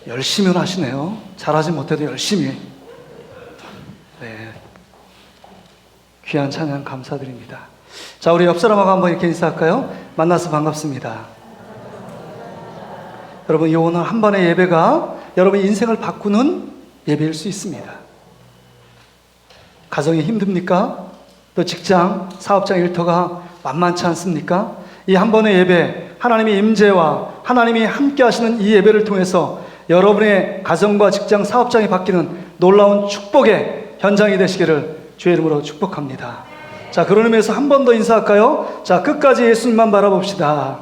열심히 하시네요. 잘하지 못해도 열심히. 네. 귀한 찬양 감사드립니다. 자, 우리 옆 사람하고 한번 이렇게 인사할까요? 만나서 반갑습니다. 여러분, 이 오늘 한 번의 예배가 여러분 인생을 바꾸는 예배일 수 있습니다. 가정이 힘듭니까? 또 직장, 사업장 일터가 만만치 않습니까? 이 한 번의 예배, 하나님의 임재와 하나님이 함께 하시는 이 예배를 통해서 여러분의 가정과 직장, 사업장이 바뀌는 놀라운 축복의 현장이 되시기를 주의 이름으로 축복합니다. 자, 그런 의미에서 한 번 더 인사할까요? 자, 끝까지 예수님만 바라봅시다.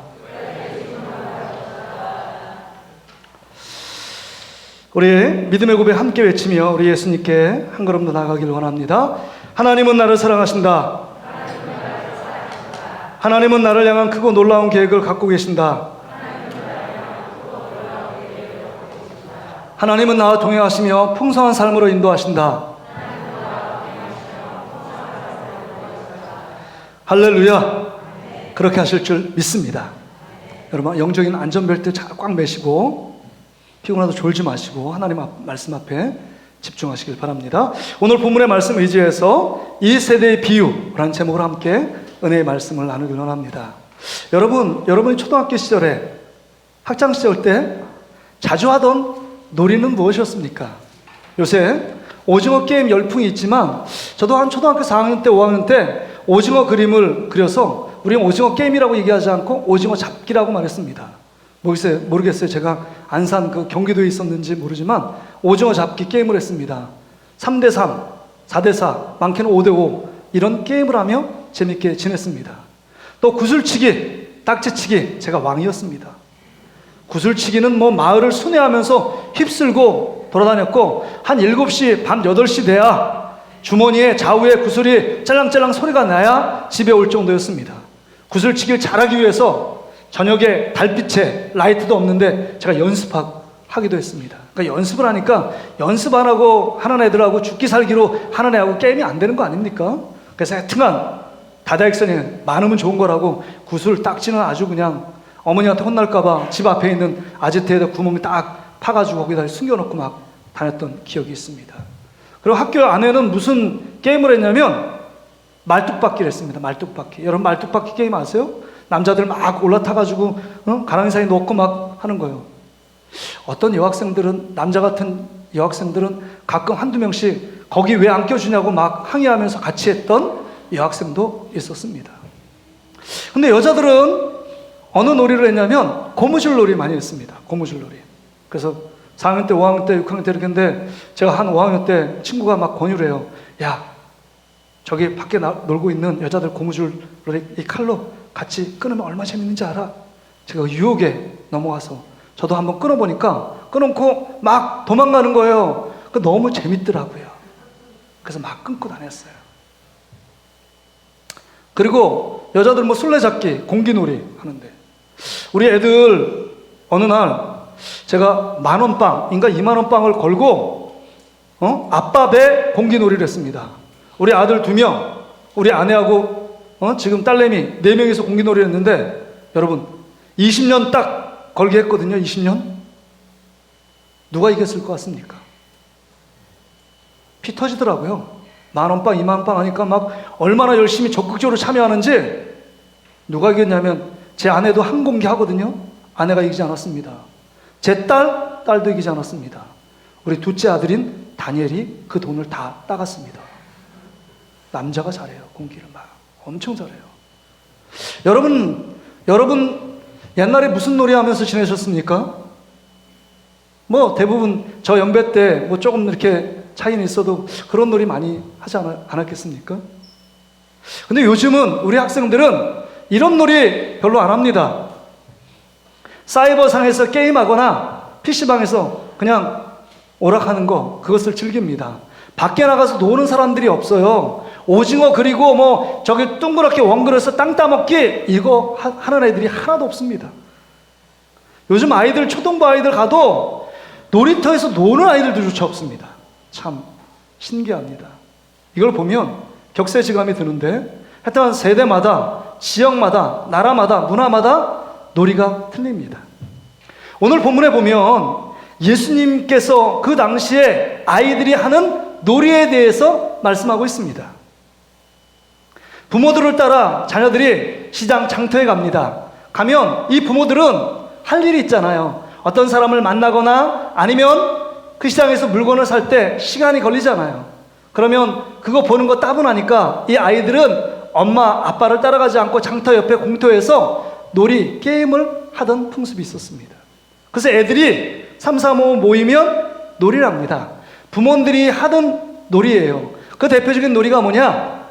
우리 믿음의 고백 함께 외치며 우리 예수님께 한 걸음 더 나아가기를 원합니다. 하나님은 나를 사랑하신다. 하나님은 나를 향한 크고 놀라운 계획을 갖고 계신다. 하나님은 나와 동행하시며 풍성한 삶으로 인도하신다. 할렐루야. 그렇게 하실 줄 믿습니다. 여러분, 영적인 안전벨트 꽉 매시고 피곤하도 졸지 마시고 하나님 말씀 앞에 집중하시길 바랍니다. 오늘 본문의 말씀 의지해서 이 세대의 비유라는 제목으로 함께 은혜의 말씀을 나누길 원합니다. 여러분이 초등학교 시절에 학창 시절 때 자주 하던 놀이는 무엇이었습니까? 요새 오징어 게임 열풍이 있지만 저도 한 초등학교 4학년 때 5학년 때 오징어 그림을 그려서 우리는 오징어 게임이라고 얘기하지 않고 오징어 잡기라고 말했습니다. 모르겠어요. 제가 안산 그 경기도에 있었는지 모르지만 오징어 잡기 게임을 했습니다. 3대3, 4대4, 많게는 5대5 이런 게임을 하며 재밌게 지냈습니다. 또 구슬치기, 딱지치기 제가 왕이었습니다. 구슬치기는 뭐 마을을 순회하면서 휩쓸고 돌아다녔고 한 7시, 밤 8시 돼야 주머니에 좌우에 구슬이 짤랑짤랑 소리가 나야 집에 올 정도였습니다. 구슬치기를 잘하기 위해서 저녁에 달빛에 라이트도 없는데 제가 연습하기도 했습니다. 그러니까 연습을 하니까 연습 안 하고 하는 애들하고 죽기 살기로 하는 애하고 게임이 안 되는 거 아닙니까? 그래서 하여튼간 다다익선이 많으면 좋은 거라고 구슬 딱지는 아주 그냥 어머니한테 혼날까봐 집 앞에 있는 아지트에다 구멍을 딱 파가지고 거기다 숨겨놓고 막 다녔던 기억이 있습니다. 그리고 학교 안에는 무슨 게임을 했냐면 말뚝박기를 했습니다. 말뚝박기. 여러분 말뚝박기 게임 아세요? 남자들 막 올라타가지고 가랑이 사이에 넣고 막 하는 거예요. 어떤 여학생들은, 남자 같은 여학생들은 가끔 한두 명씩 거기 왜 안 껴주냐고 막 항의하면서 같이 했던 여학생도 있었습니다. 근데 여자들은 어느 놀이를 했냐면 고무줄 놀이 많이 했습니다. 고무줄 놀이. 그래서 4학년 때, 5학년 때, 6학년 때 이렇게 했는데 제가 한 5학년 때 친구가 막 권유를 해요. 야, 저기 밖에 놀고 있는 여자들 고무줄 놀이 이 칼로 같이 끊으면 얼마나 재밌는지 알아? 제가 유혹에 넘어가서 저도 한번 끊어보니까 끊어놓고 막 도망가는 거예요. 너무 재밌더라고요. 그래서 막 끊고 다녔어요. 그리고 여자들 뭐 술래잡기, 공기놀이 하는데 우리 애들 어느 날 제가 10,000원 빵인가 20,000원 빵을 걸고 아빠 배 공기놀이를 했습니다. 우리 아들 2명, 우리 아내하고 지금 딸내미 4명이서 공기놀이를 했는데 여러분 20년 딱 걸게 했거든요. 20년. 누가 이겼을 것 같습니까? 피 터지더라고요. 10,000원 빵, 20,000원 빵 하니까 막 얼마나 열심히 적극적으로 참여하는지. 누가 이겼냐면 제 아내도 한 공기 하거든요. 아내가 이기지 않았습니다. 제 딸도 이기지 않았습니다. 우리 둘째 아들인 다니엘이 그 돈을 다 따갔습니다. 남자가 잘해요. 공기를 막 엄청 잘해요. 여러분 옛날에 무슨 놀이 하면서 지내셨습니까? 뭐 대부분 저 연배 때 뭐 조금 이렇게 차이는 있어도 그런 놀이 많이 하지 않았겠습니까? 근데 요즘은 우리 학생들은 이런 놀이 별로 안 합니다. 사이버상에서 게임하거나 PC방에서 그냥 오락하는 거, 그것을 즐깁니다. 밖에 나가서 노는 사람들이 없어요. 오징어 그리고 뭐 저기 둥그렇게 원그릇에서 땅 따먹기 이거 하는 애들이 하나도 없습니다. 요즘 아이들, 초등부 아이들 가도 놀이터에서 노는 아이들조차 없습니다. 참 신기합니다. 이걸 보면 격세지감이 드는데 하여튼 세대마다, 지역마다, 나라마다, 문화마다 놀이가 틀립니다. 오늘 본문에 보면 예수님께서 그 당시에 아이들이 하는 놀이에 대해서 말씀하고 있습니다. 부모들을 따라 자녀들이 시장 장터에 갑니다. 가면 이 부모들은 할 일이 있잖아요. 어떤 사람을 만나거나 아니면 그 시장에서 물건을 살 때 시간이 걸리잖아요. 그러면 그거 보는 거 따분하니까 이 아이들은 엄마, 아빠를 따라가지 않고 장터 옆에 공터에서 놀이, 게임을 하던 풍습이 있었습니다. 그래서 애들이 3, 4, 5 모이면 놀이를 합니다. 부모들이 하던 놀이예요. 그 대표적인 놀이가 뭐냐?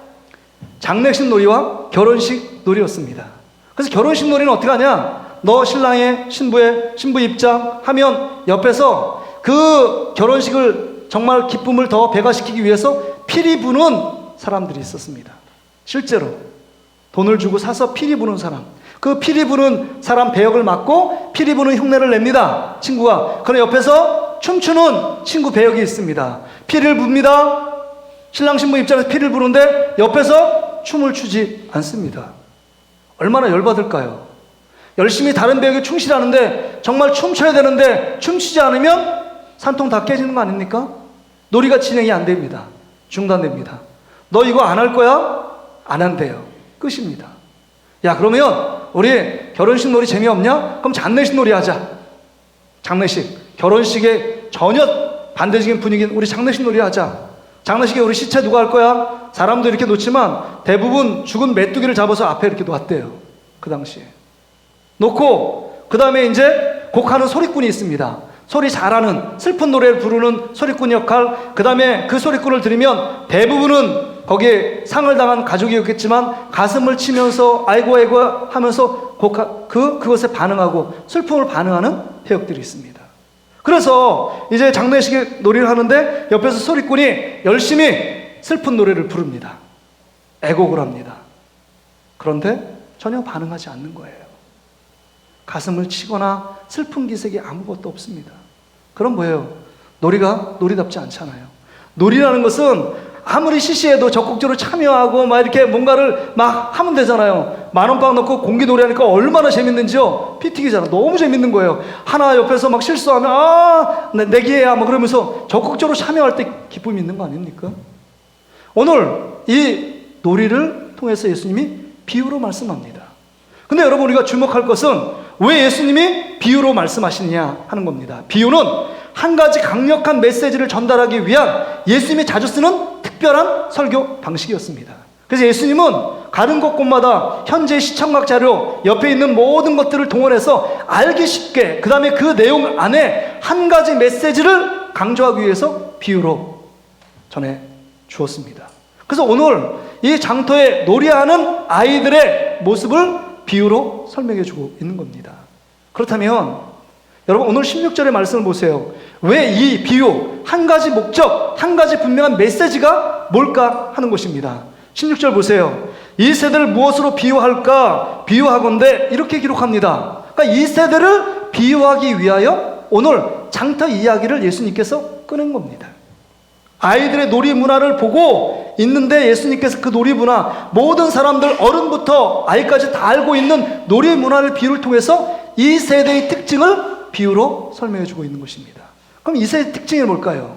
장례식 놀이와 결혼식 놀이였습니다. 그래서 결혼식 놀이는 어떻게 하냐? 너 신랑의 신부 입장 하면 옆에서 그 결혼식을 정말 기쁨을 더 배가시키기 위해서 피리 부는 사람들이 있었습니다. 실제로 돈을 주고 사서 피리 부는 사람, 그 피리 부는 사람 배역을 맡고 피리 부는 흉내를 냅니다. 친구가. 그럼 옆에서 춤추는 친구 배역이 있습니다. 피리를 붑니다. 신랑 신부 입장에서 피리를 부는데 옆에서 춤을 추지 않습니다. 얼마나 열받을까요? 열심히 다른 배역에 충실하는데 정말 춤춰야 되는데 춤추지 않으면 산통 다 깨지는 거 아닙니까? 놀이가 진행이 안 됩니다. 중단됩니다. 너 이거 안 할 거야? 안 한대요. 끝입니다. 야, 그러면 우리 결혼식 놀이 재미없냐? 그럼 장례식 놀이 하자. 장례식. 결혼식에 전혀 반대적인 분위기인 우리 장례식 놀이 하자. 장례식에 우리 시체 누가 할 거야? 사람도 이렇게 놓지만 대부분 죽은 메뚜기를 잡아서 앞에 이렇게 놓았대요. 그 당시에. 놓고 그 다음에 이제 곡하는 소리꾼이 있습니다. 소리 잘하는 슬픈 노래를 부르는 소리꾼 역할. 그 다음에 그 소리꾼을 들으면 대부분은 거기에 상을 당한 가족이었겠지만 가슴을 치면서 아이고 아이고 하면서 그것에 반응하고 슬픔을 반응하는 배역들이 있습니다. 그래서 이제 장례식에 놀이를 하는데 옆에서 소리꾼이 열심히 슬픈 노래를 부릅니다. 애곡을 합니다. 그런데 전혀 반응하지 않는 거예요. 가슴을 치거나 슬픈 기색이 아무것도 없습니다. 그럼 뭐예요? 놀이가 놀이답지 않잖아요. 놀이라는 것은 아무리 시시해도 적극적으로 참여하고 막 이렇게 뭔가를 막 하면 되잖아요. 만원빵 넣고 공기 놀이하니까 얼마나 재밌는지요. 피 튀기잖아. 너무 재밌는 거예요. 하나 옆에서 막 실수하면 내 기회야 막 그러면서 적극적으로 참여할 때 기쁨이 있는 거 아닙니까? 오늘 이 놀이를 통해서 예수님이 비유로 말씀합니다. 근데 여러분, 우리가 주목할 것은 왜 예수님이 비유로 말씀하시느냐 하는 겁니다. 비유는 한 가지 강력한 메시지를 전달하기 위한 예수님이 자주 쓰는 특별한 설교 방식이었습니다. 그래서 예수님은 가는 곳곳마다 현재 시청각 자료 옆에 있는 모든 것들을 동원해서 알기 쉽게, 그 다음에 그 내용 안에 한 가지 메시지를 강조하기 위해서 비유로 전해 주었습니다. 그래서 오늘 이 장터에 놀이하는 아이들의 모습을 비유로 설명해 주고 있는 겁니다. 그렇다면 여러분, 오늘 16절의 말씀을 보세요. 왜 이 비유, 한 가지 목적, 한 가지 분명한 메시지가 뭘까 하는 것입니다. 16절 보세요. 이 세대를 무엇으로 비유할까? 비유하건대 이렇게 기록합니다. 그러니까 이 세대를 비유하기 위하여 오늘 장터 이야기를 예수님께서 꺼낸 겁니다. 아이들의 놀이 문화를 보고 있는데 예수님께서 그 놀이 문화, 모든 사람들 어른부터 아이까지 다 알고 있는 놀이 문화를 비유를 통해서 이 세대의 특징을 비유로 설명해 주고 있는 것입니다. 그럼 이 세대의 특징이 뭘까요?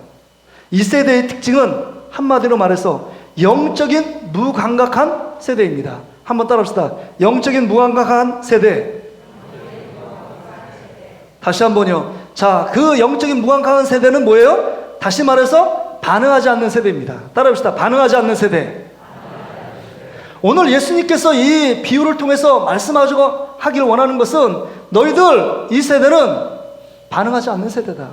이 세대의 특징은 한마디로 말해서 영적인 무감각한 세대입니다. 한번 따라합시다. 영적인 무감각한 세대. 다시 한번요. 자, 그 영적인 무감각한 세대는 뭐예요? 다시 말해서 반응하지 않는 세대입니다. 따라합시다. 반응하지 않는 세대. 오늘 예수님께서 이 비유를 통해서 말씀하기를 원하는 것은 너희들 이 세대는 반응하지 않는 세대다.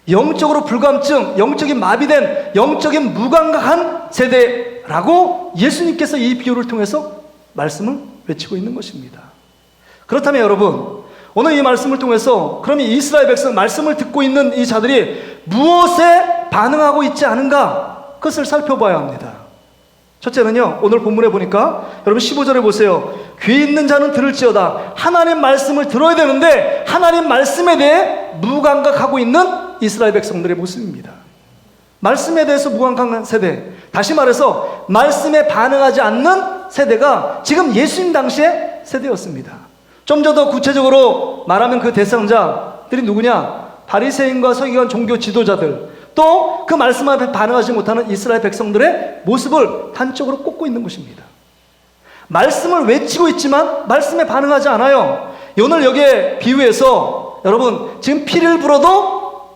영적으로 불감증, 영적인 마비된, 영적인 무감각한 세대라고 예수님께서 이 비유를 통해서 말씀을 외치고 있는 것입니다. 그렇다면 여러분, 오늘 이 말씀을 통해서 그럼 이 이스라엘 백성 말씀을 듣고 있는 이 자들이 무엇에 반응하고 있지 않은가? 그것을 살펴봐야 합니다. 첫째는요, 오늘 본문에 보니까 여러분 15절에 보세요. 귀 있는 자는 들을지어다. 하나님 말씀을 들어야 되는데 하나님 말씀에 대해 무감각하고 있는 이스라엘 백성들의 모습입니다. 말씀에 대해서 무감각한 세대, 다시 말해서 말씀에 반응하지 않는 세대가 지금 예수님 당시의 세대였습니다. 좀 더 구체적으로 말하면 그 대상자들이 누구냐? 바리새인과 서기관 종교 지도자들, 또 그 말씀 앞에 반응하지 못하는 이스라엘 백성들의 모습을 단적으로 꼽고 있는 것입니다. 말씀을 외치고 있지만 말씀에 반응하지 않아요. 오늘 여기에 비유해서 여러분, 지금 피를 불어도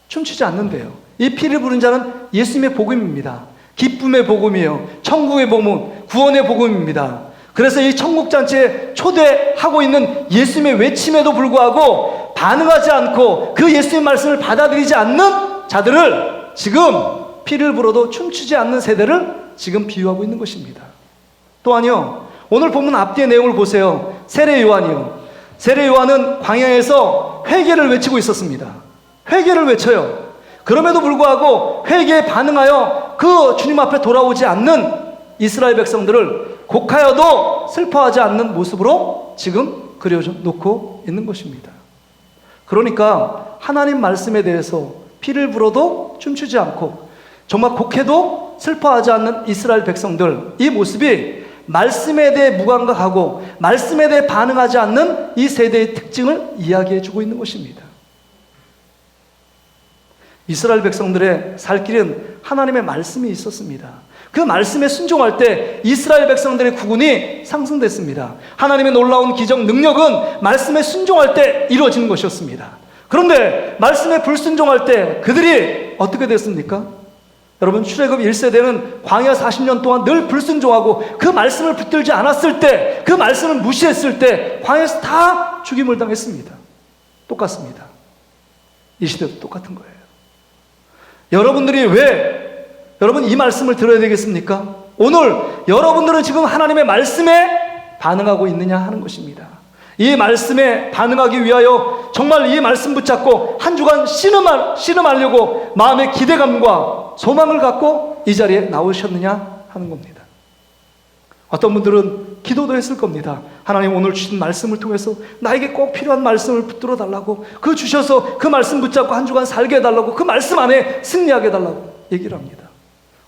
춤추지 않는데요. 이 피를 부른 자는 예수님의 복음입니다. 기쁨의 복음이에요. 천국의 복음, 구원의 복음입니다. 그래서 이 천국잔치에 초대하고 있는 예수님의 외침에도 불구하고 반응하지 않고 그 예수님의 말씀을 받아들이지 않는 자들을 지금 피를 불어도 춤추지 않는 세대를 지금 비유하고 있는 것입니다. 또한요, 오늘 본문 앞뒤의 내용을 보세요. 세례 요한이요. 세례 요한은 광야에서 회개를 외치고 있었습니다. 회개를 외쳐요. 그럼에도 불구하고 회개에 반응하여 그 주님 앞에 돌아오지 않는 이스라엘 백성들을 곡하여도 슬퍼하지 않는 모습으로 지금 그려놓고 있는 것입니다. 그러니까 하나님 말씀에 대해서 피를 불어도 춤추지 않고 정말 곡해도 슬퍼하지 않는 이스라엘 백성들, 이 모습이 말씀에 대해 무감각하고 말씀에 대해 반응하지 않는 이 세대의 특징을 이야기해주고 있는 것입니다. 이스라엘 백성들의 살 길은 하나님의 말씀이 있었습니다. 그 말씀에 순종할 때 이스라엘 백성들의 구군이 상승됐습니다. 하나님의 놀라운 기적 능력은 말씀에 순종할 때 이루어지는 것이었습니다. 그런데 말씀에 불순종할 때 그들이 어떻게 됐습니까? 여러분, 출애굽 1세대는 광야 40년 동안 늘 불순종하고 그 말씀을 붙들지 않았을 때, 그 말씀을 무시했을 때 광야에서 다 죽임을 당했습니다. 똑같습니다. 이 시대도 똑같은 거예요. 여러분들이 왜 여러분 이 말씀을 들어야 되겠습니까? 오늘 여러분들은 지금 하나님의 말씀에 반응하고 있느냐 하는 것입니다. 이 말씀에 반응하기 위하여 정말 이 말씀 붙잡고 한 주간 씨름하려고 마음의 기대감과 소망을 갖고 이 자리에 나오셨느냐 하는 겁니다. 어떤 분들은 기도도 했을 겁니다. 하나님, 오늘 주신 말씀을 통해서 나에게 꼭 필요한 말씀을 붙들어 달라고, 그 주셔서 그 말씀 붙잡고 한 주간 살게 해달라고, 그 말씀 안에 승리하게 해달라고 얘기를 합니다.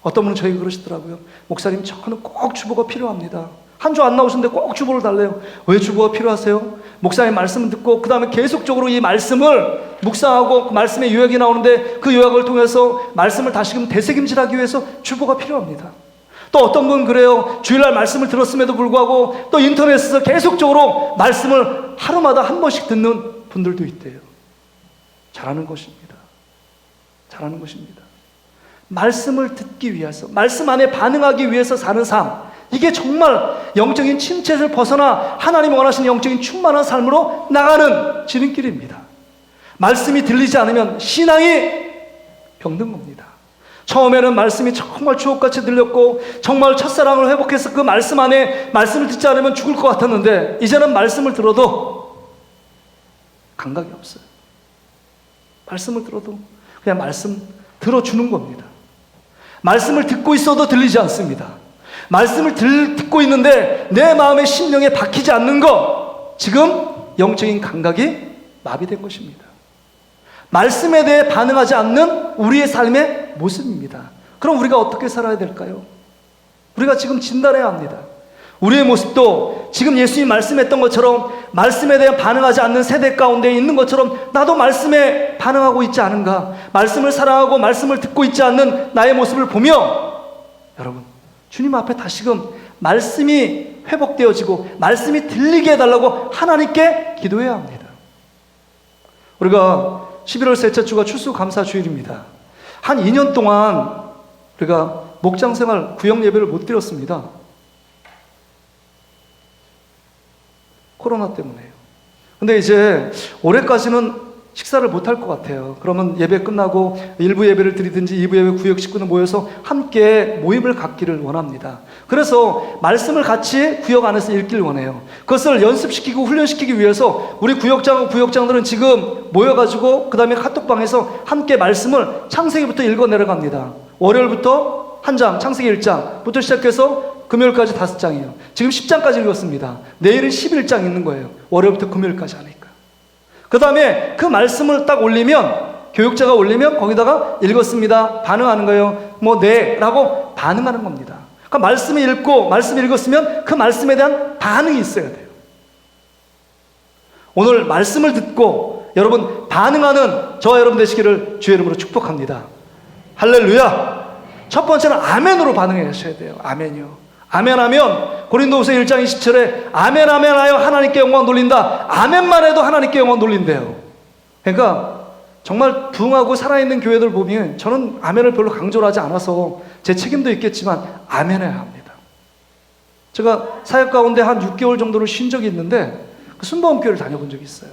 어떤 분은 저에게 그러시더라고요. 목사님, 저는 꼭 주보가 필요합니다. 한 주 안 나오셨는데 꼭 주보를 달래요. 왜 주보가 필요하세요? 목사의 말씀을 듣고 그 다음에 계속적으로 이 말씀을 묵상하고 그 말씀의 요약이 나오는데 그 요약을 통해서 말씀을 다시금 되새김질하기 위해서 주보가 필요합니다. 또 어떤 분은 그래요. 주일날 말씀을 들었음에도 불구하고 또 인터넷에서 계속적으로 말씀을 하루마다 한 번씩 듣는 분들도 있대요. 잘하는 것입니다. 잘하는 것입니다. 말씀을 듣기 위해서, 말씀 안에 반응하기 위해서 사는 삶, 이게 정말 영적인 침체를 벗어나 하나님 원하시는 영적인 충만한 삶으로 나가는 지름길입니다. 말씀이 들리지 않으면 신앙이 병든 겁니다. 처음에는 말씀이 정말 주옥같이 들렸고 정말 첫사랑을 회복해서 그 말씀 안에 말씀을 듣지 않으면 죽을 것 같았는데 이제는 말씀을 들어도 감각이 없어요. 말씀을 들어도 그냥 말씀 들어주는 겁니다. 말씀을 듣고 있어도 들리지 않습니다. 말씀을 듣고 있는데 내 마음의 심령에 박히지 않는 것, 지금 영적인 감각이 마비된 것입니다. 말씀에 대해 반응하지 않는 우리의 삶의 모습입니다. 그럼 우리가 어떻게 살아야 될까요? 우리가 지금 진단해야 합니다. 우리의 모습도 지금 예수님이 말씀했던 것처럼 말씀에 대해 반응하지 않는 세대 가운데 있는 것처럼 나도 말씀에 반응하고 있지 않은가, 말씀을 사랑하고 말씀을 듣고 있지 않는 나의 모습을 보며 여러분, 주님 앞에 다시금 말씀이 회복되어지고 말씀이 들리게 해달라고 하나님께 기도해야 합니다. 우리가 11월 셋째 주가 추수감사주일입니다. 한 2년 동안 우리가 목장생활 구역 예배를 못 드렸습니다. 코로나 때문에요. 근데 이제 올해까지는 식사를 못할 것 같아요. 그러면 예배 끝나고 1부 예배를 드리든지 2부 예배 구역 식구들 모여서 함께 모임을 갖기를 원합니다. 그래서 말씀을 같이 구역 안에서 읽기를 원해요. 그것을 연습시키고 훈련시키기 위해서 우리 구역장들은 지금 모여가지고 그 다음에 카톡방에서 함께 말씀을 창세기부터 읽어 내려갑니다. 월요일부터 한 장, 창세기 1장부터 시작해서 금요일까지 5장이에요. 지금 10장까지 읽었습니다. 내일은 11장 읽는 거예요. 월요일부터 금요일까지 하니까. 그 다음에 그 말씀을 딱 올리면, 교육자가 올리면 거기다가 읽었습니다. 반응하는 거예요. 네 라고 반응하는 겁니다. 그러니까 말씀을 읽고 말씀을 읽었으면 그 말씀에 대한 반응이 있어야 돼요. 오늘 말씀을 듣고 여러분 반응하는 저와 여러분 되시기를 주의 이름으로 축복합니다. 할렐루야. 첫 번째는 아멘으로 반응하셔야 돼요. 아멘이요. 아멘하면 고린도후서 1장 27절에 아멘 아멘 하여 하나님께 영광 돌린다. 아멘만 해도 하나님께 영광 돌린대요. 그러니까 정말 부흥하고 살아있는 교회들 보면 저는 아멘을 별로 강조를 하지 않아서 제 책임도 있겠지만 아멘해야 합니다. 제가 사역 가운데 한 6개월 정도를 쉰 적이 있는데 그 순복음교회를 다녀본 적이 있어요.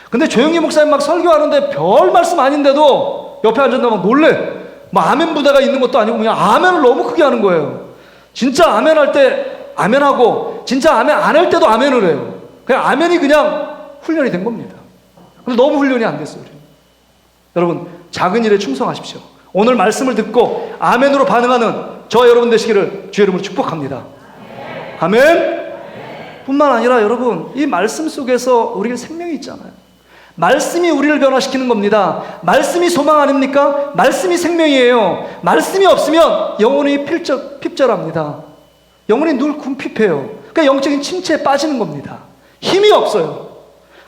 근데 조용히 목사님 막 설교하는데 별 말씀 아닌데도 옆에 앉았는데 막 놀래. 뭐 아멘 부대가 있는 것도 아니고 그냥 아멘을 너무 크게 하는 거예요. 진짜 아멘 할 때 아멘하고 진짜 아멘 안 할 때도 아멘을 해요. 그냥 아멘이 그냥 훈련이 된 겁니다. 근데 너무 훈련이 안 됐어요. 우리. 여러분 작은 일에 충성하십시오. 오늘 말씀을 듣고 아멘으로 반응하는 저와 여러분 되시기를 주의 이름으로 축복합니다. 아멘. 뿐만 아니라 여러분 이 말씀 속에서 우리의 생명이 있잖아요. 말씀이 우리를 변화시키는 겁니다. 말씀이 소망 아닙니까? 말씀이 생명이에요. 말씀이 없으면 영혼이 핍절합니다. 영혼이 늘 궁핍해요. 그러니까 영적인 침체에 빠지는 겁니다. 힘이 없어요.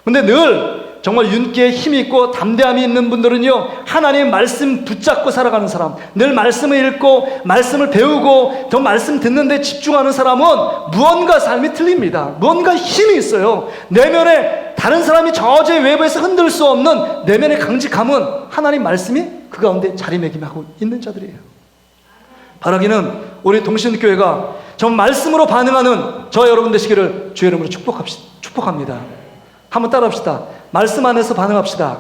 근데 늘 정말 윤기에 힘이 있고 담대함이 있는 분들은요, 하나님의 말씀 붙잡고 살아가는 사람, 늘 말씀을 읽고 말씀을 배우고 더 말씀 듣는데 집중하는 사람은 무언가 삶이 틀립니다. 무언가 힘이 있어요. 내면에 다른 사람이 저저의 외부에서 흔들 수 없는 내면의 강직함은 하나님 말씀이 그 가운데 자리매김하고 있는 자들이에요. 바라기는 우리 동신교회가 정말 말씀으로 반응하는 저와 여러분 되시기를 주의 이름으로 축복합니다. 한번 따라합시다. 말씀 안에서 반응합시다.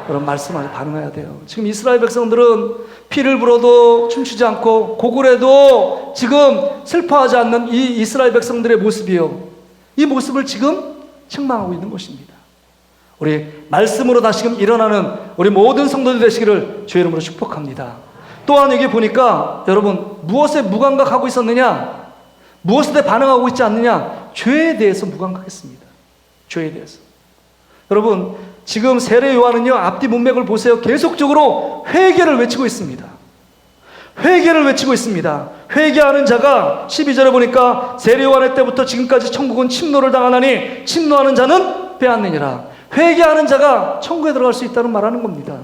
여러분 말씀 안에 반응해야 돼요. 지금 이스라엘 백성들은 피를 불어도 춤추지 않고 고글에도 지금 슬퍼하지 않는 이 이스라엘 백성들의 모습이요, 이 모습을 지금 책망하고 있는 것입니다. 우리 말씀으로 다시금 일어나는 우리 모든 성도들 되시기를 주의 이름으로 축복합니다. 또한 여기 보니까 여러분 무엇에 무감각하고 있었느냐, 무엇에 반응하고 있지 않느냐, 죄에 대해서 무감각했습니다. 죄에 대해서. 여러분 지금 세례 요한은요, 앞뒤 문맥을 보세요. 계속적으로 회개를 외치고 있습니다. 회개를 외치고 있습니다. 회개하는 자가 12절에 보니까 세례 요한의 때부터 지금까지 천국은 침노를 당하나니 침노하는 자는 빼앗느니라. 회개하는 자가 천국에 들어갈 수 있다는 말하는 겁니다.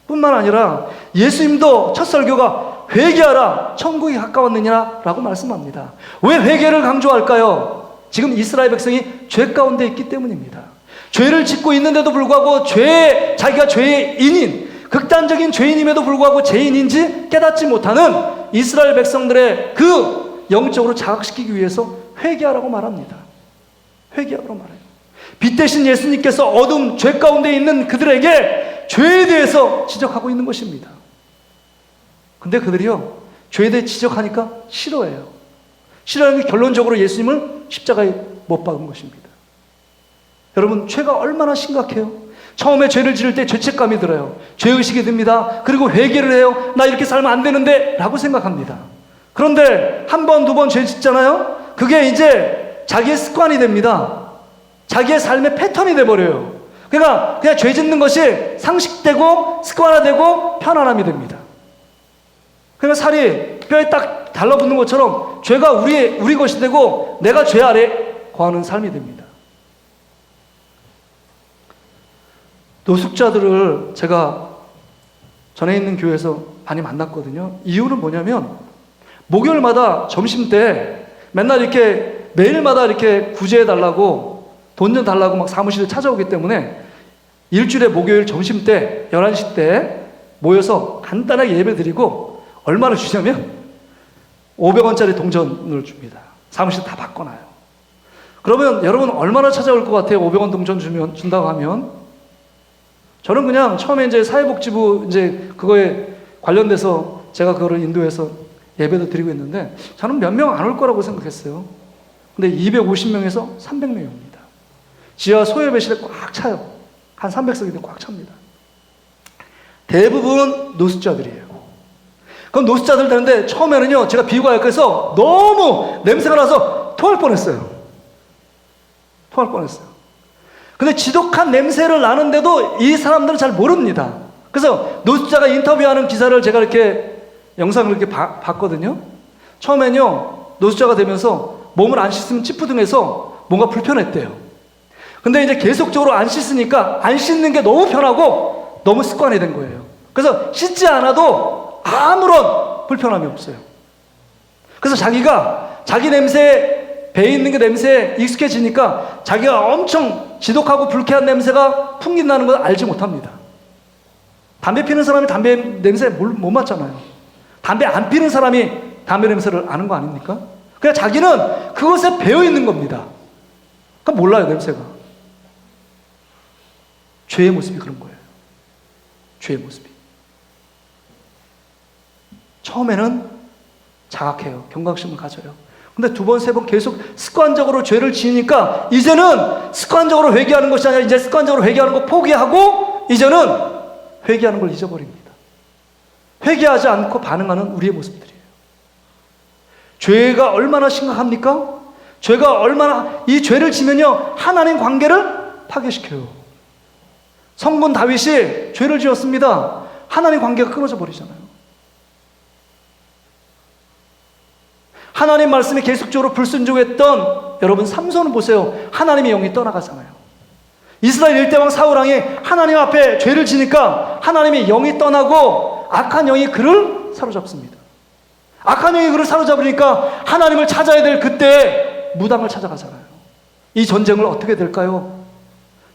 뿐만 아니라 예수님도 첫 설교가 회개하라 천국이 가까웠느니라 라고 말씀합니다. 왜 회개를 강조할까요? 지금 이스라엘 백성이 죄 가운데 있기 때문입니다. 죄를 짓고 있는데도 불구하고 자기가 죄인인, 극단적인 죄인임에도 불구하고 죄인인지 깨닫지 못하는 이스라엘 백성들의 그 영적으로 자각시키기 위해서 회개하라고 말합니다. 회개하라고 말해요. 빛 대신 예수님께서 어둠, 죄 가운데 있는 그들에게 죄에 대해서 지적하고 있는 것입니다. 근데 그들이요, 죄에 대해 지적하니까 싫어해요. 싫어하는 게 결론적으로 예수님을 십자가에 못 박은 것입니다. 여러분 죄가 얼마나 심각해요. 처음에 죄를 지을 때 죄책감이 들어요. 죄의식이 듭니다. 그리고 회개를 해요. 나 이렇게 살면 안 되는데 라고 생각합니다. 그런데 한 번, 두 번 죄 짓잖아요. 그게 이제 자기의 습관이 됩니다. 자기의 삶의 패턴이 돼버려요. 그러니까 그냥 죄 짓는 것이 상식되고 습관화되고 편안함이 됩니다. 그러니까 살이 뼈에 딱 달라붙는 것처럼 죄가 우리 것이 되고 내가 죄 아래 거하는 삶이 됩니다. 노숙자들을 제가 전에 있는 교회에서 많이 만났거든요. 이유는 뭐냐면 목요일마다 점심때 맨날 이렇게 매일마다 이렇게 구제해달라고 돈 좀 달라고 막 사무실에 찾아오기 때문에 일주일에 목요일 점심때 11시 때 모여서 간단하게 예배드리고 얼마를 주냐면 500원짜리 동전을 줍니다. 사무실 다 바꿔놔요. 그러면 여러분 얼마나 찾아올 것 같아요? 500원 동전 준다고 하면? 저는 그냥 처음에 이제 사회복지부 이제 그거에 관련돼서 제가 그거를 인도해서 예배도 드리고 있는데 저는 몇 명 안 올 거라고 생각했어요. 근데 250명에서 300명이 옵니다. 지하 소예배실에 꽉 차요. 한 300석이 꽉 찹니다. 대부분 노숙자들이에요. 그럼 노숙자들 되는데 처음에는요, 제가 비유가 약해서 너무 냄새가 나서 토할 뻔했어요. 근데 지독한 냄새를 나는데도 이 사람들은 잘 모릅니다. 그래서 노숙자가 인터뷰하는 기사를 제가 이렇게 영상을 이렇게 봤거든요. 처음엔요, 노숙자가 되면서 몸을 안 씻으면 찌푸둥해서 뭔가 불편했대요. 근데 이제 계속적으로 안 씻으니까 안 씻는 게 너무 편하고 너무 습관이 된 거예요. 그래서 씻지 않아도 아무런 불편함이 없어요. 그래서 자기가 자기 냄새에, 배에 있는 게 냄새에 익숙해지니까 자기가 엄청 지독하고 불쾌한 냄새가 풍긴다는 걸 알지 못합니다. 담배 피는 사람이 담배 냄새 못 맡잖아요. 담배 안 피는 사람이 담배 냄새를 아는 거 아닙니까? 그냥 자기는 그것에 배어 있는 겁니다. 그러니까 몰라요, 냄새가. 죄의 모습이 그런 거예요. 죄의 모습이. 처음에는 자각해요. 경각심을 가져요. 근데 두 번, 세 번 계속 습관적으로 죄를 지으니까 이제는 습관적으로 회개하는 것이 아니라 이제 습관적으로 회개하는 거 포기하고 이제는 회개하는 걸 잊어버립니다. 회개하지 않고 반응하는 우리의 모습들이에요. 죄가 얼마나 심각합니까? 죄가 얼마나, 이 죄를 지면요, 하나님 관계를 파괴시켜요. 성군 다윗이 죄를 지었습니다. 하나님 관계가 끊어져 버리잖아요. 하나님 말씀에 계속적으로 불순종했던 여러분 삼손을 보세요. 하나님의 영이 떠나가잖아요. 이스라엘 일대왕 사울왕이 하나님 앞에 죄를 지니까 하나님의 영이 떠나고 악한 영이 그를 사로잡습니다. 악한 영이 그를 사로잡으니까 하나님을 찾아야 될 그때 무당을 찾아가잖아요. 이 전쟁을 어떻게 될까요?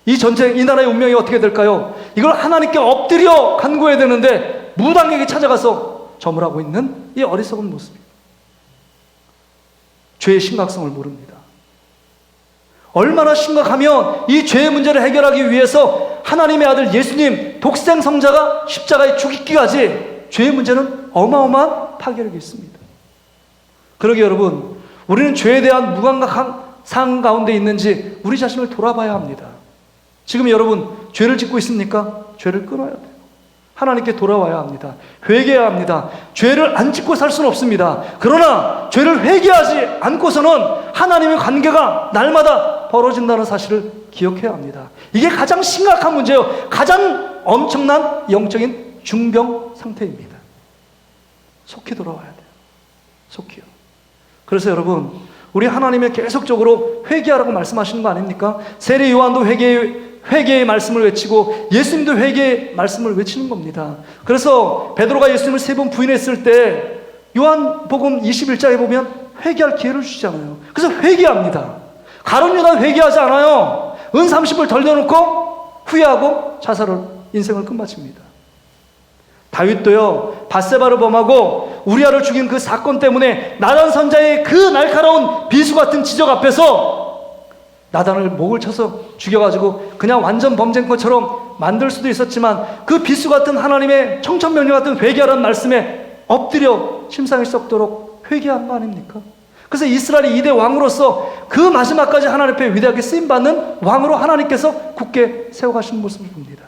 이 전쟁, 이 나라의 운명이 어떻게 될까요? 이걸 하나님께 엎드려 간구해야 되는데 무당에게 찾아가서 점을 하고 있는 이 어리석은 모습이에요. 죄의 심각성을 모릅니다. 얼마나 심각하면 이 죄의 문제를 해결하기 위해서 하나님의 아들 예수님 독생 성자가 십자가에 죽기까지 죄의 문제는 어마어마한 파괴력이 있습니다. 그러기에 여러분, 우리는 죄에 대한 무감각한 상황 가운데 있는지 우리 자신을 돌아봐야 합니다. 지금 여러분 죄를 짓고 있습니까? 죄를 끊어야 돼요. 하나님께 돌아와야 합니다. 회개해야 합니다. 죄를 안 짓고 살 수는 없습니다. 그러나 죄를 회개하지 않고서는 하나님의 관계가 날마다 벌어진다는 사실을 기억해야 합니다. 이게 가장 심각한 문제예요. 가장 엄청난 영적인 중병 상태입니다. 속히 돌아와야 돼요. 속히요. 그래서 여러분, 우리 하나님의 계속적으로 회개하라고 말씀하시는 거 아닙니까? 세례 요한도 회개의 말씀을 외치고 예수님도 회개의 말씀을 외치는 겁니다. 그래서 베드로가 예수님을 3번 부인했을 때 요한복음 21장에 보면 회개할 기회를 주시잖아요. 그래서 회개합니다. 가룟 유다 회개하지 않아요. 은 30을 덜려놓고 후회하고 인생을 끝마칩니다. 다윗도요, 밧세바를 범하고 우리아를 죽인 그 사건 때문에 나단 선자의 그 날카로운 비수 같은 지적 앞에서 나단을 목을 쳐서 죽여가지고 그냥 완전 범죄인 것처럼 만들 수도 있었지만 그 비수 같은 하나님의 청천명령 같은 회개하라는 말씀에 엎드려 심상이 썩도록 회개한 거 아닙니까? 그래서 이스라엘의 2대 왕으로서 그 마지막까지 하나님 앞에 위대하게 쓰임받는 왕으로 하나님께서 굳게 세워가시는 모습을 봅니다.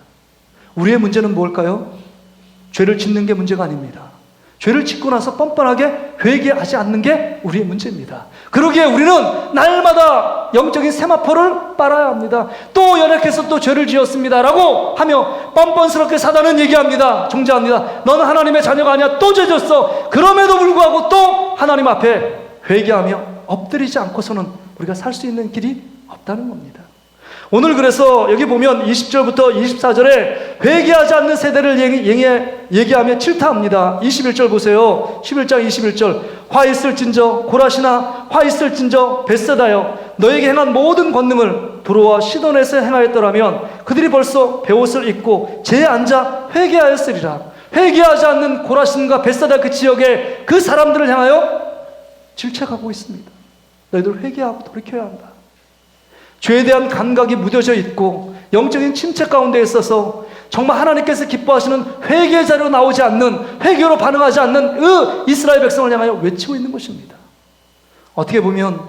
우리의 문제는 뭘까요? 죄를 짓는 게 문제가 아닙니다. 죄를 짓고 나서 뻔뻔하게 회개하지 않는 게 우리의 문제입니다. 그러기에 우리는 날마다 영적인 세마포를 빨아야 합니다. 또 연약해서 또 죄를 지었습니다 라고 하며 뻔뻔스럽게 사단은 얘기합니다. 정죄합니다. 너는 하나님의 자녀가 아니야. 또 죄 졌어. 그럼에도 불구하고 또 하나님 앞에 회개하며 엎드리지 않고서는 우리가 살 수 있는 길이 없다는 겁니다. 오늘 그래서 여기 보면 20절부터 24절에 회개하지 않는 세대를 얘기하며 질타합니다. 21절 보세요. 11장 21절. 화 있을진저 고라시나 화 있을진저 벳세다여 너에게 행한 모든 권능을 두로와 시돈에서 행하였더라면 그들이 벌써 베옷을 입고 제에 앉아 회개하였으리라. 회개하지 않는 고라신과 벳세다 그 지역에 그 사람들을 향하여 질책하고 있습니다. 너희들 회개하고 돌이켜야 한다. 죄에 대한 감각이 무뎌져 있고 영적인 침체 가운데 있어서 정말 하나님께서 기뻐하시는 회개의 자리로 나오지 않는, 회개로 반응하지 않는 그 이스라엘 백성을 향하여 외치고 있는 것입니다. 어떻게 보면